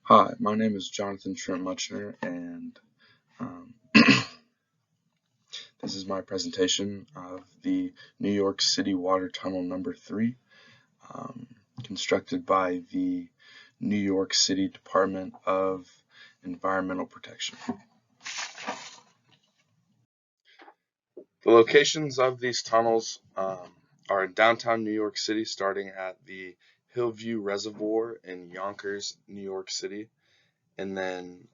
Hi, my name is Jonathan Trent Muchner, and um, this is my presentation of the New York City Water Tunnel number 3, um, constructed by the New York City Department of Environmental Protection. The locations of these tunnels are in downtown New York City, starting at the Hillview Reservoir in Yonkers, New York City, and then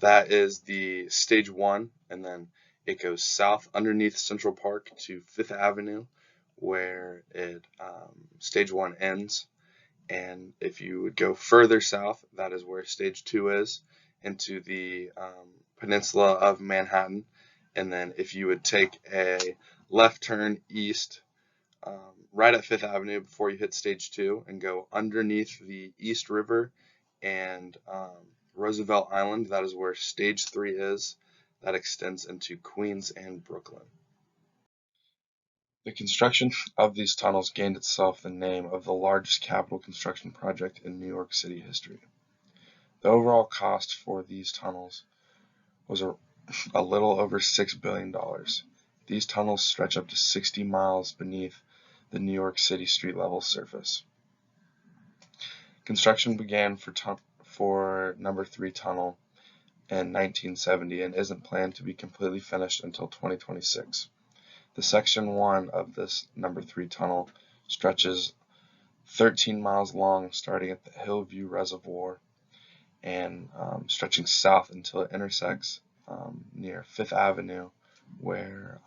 that is the stage 1, and then it goes south underneath Central Park to Fifth Avenue, where it stage 1 ends. And if you would go further south, that is where stage 2 is, into the peninsula of Manhattan. And then if you would take a left turn east right at Fifth Avenue before you hit stage 2 and go underneath the East River and Roosevelt Island, that is where stage 3 is. That extends into Queens and Brooklyn. The construction of these tunnels gained itself the name of the largest capital construction project in New York City history. The overall cost for these tunnels was a little over $6 billion. These tunnels stretch up to 60 miles beneath the New York City street level surface. Construction began for number 3 tunnel in 1970 and isn't planned to be completely finished until 2026. The section 1 of this number 3 tunnel stretches 13 miles long, starting at the Hillview Reservoir and stretching south until it intersects near Fifth Avenue, where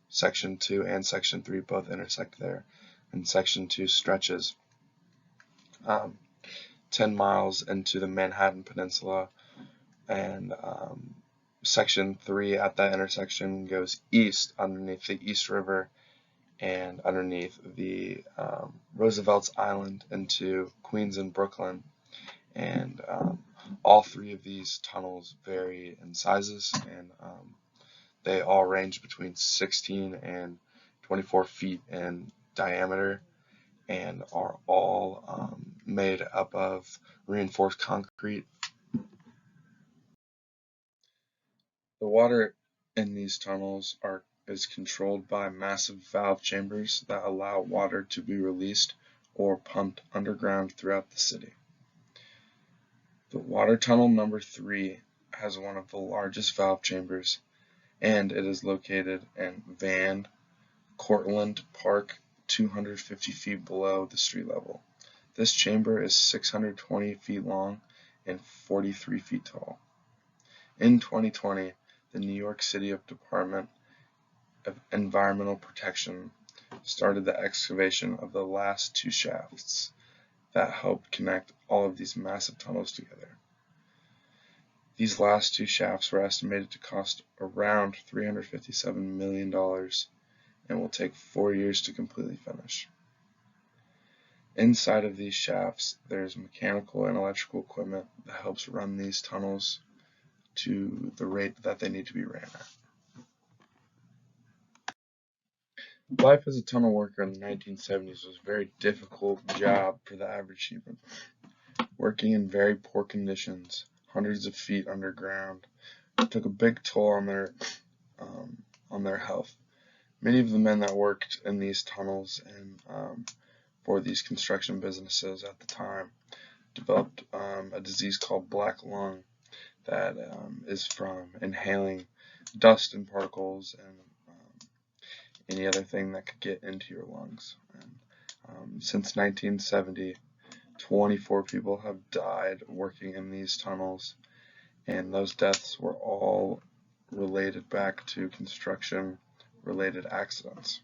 section 2 and section 3 both intersect there, and section 2 stretches 10 miles into the Manhattan Peninsula, and section 3 at that intersection goes east underneath the East River and underneath the Roosevelt's Island into Queens and Brooklyn. And all 3 of these tunnels vary in sizes, and they all range between 16 and 24 feet in diameter, and are all made up of reinforced concrete. The water in these tunnels is controlled by massive valve chambers that allow water to be released or pumped underground throughout the city. The water tunnel number 3 has one of the largest valve chambers, and it is located in Van Cortlandt Park, 250 feet below the street level. This chamber is 620 feet long and 43 feet tall. In 2020, the New York City Department of Environmental Protection started the excavation of the last 2 shafts that helped connect all of these massive tunnels together. These last 2 shafts were estimated to cost around $357 million and will take 4 years to completely finish. Inside of these shafts, there's mechanical and electrical equipment that helps run these tunnels to the rate that they need to be ran at. Life as a tunnel worker in the 1970s was a very difficult job for the average human. Working in very poor conditions, hundreds of feet underground, took a big toll on their health. Many of the men that worked in these tunnels and for these construction businesses at the time developed a disease called black lung that is from inhaling dust and particles and any other thing that could get into your lungs. And since 1970, 24 people have died working in these tunnels, and those deaths were all related back to construction-related accidents.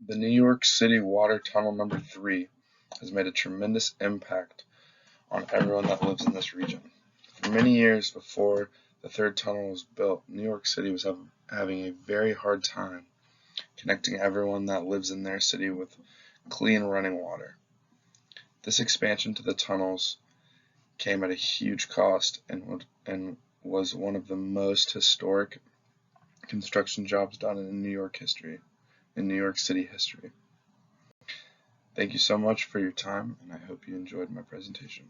The New York City Water Tunnel number 3 has made a tremendous impact on everyone that lives in this region. For many years before the 3rd tunnel was built, New York City was having a very hard time connecting everyone that lives in their city with clean running water. This expansion to the tunnels came at a huge cost and was one of the most historic construction jobs done in New York City history. Thank you so much for your time, and I hope you enjoyed my presentation.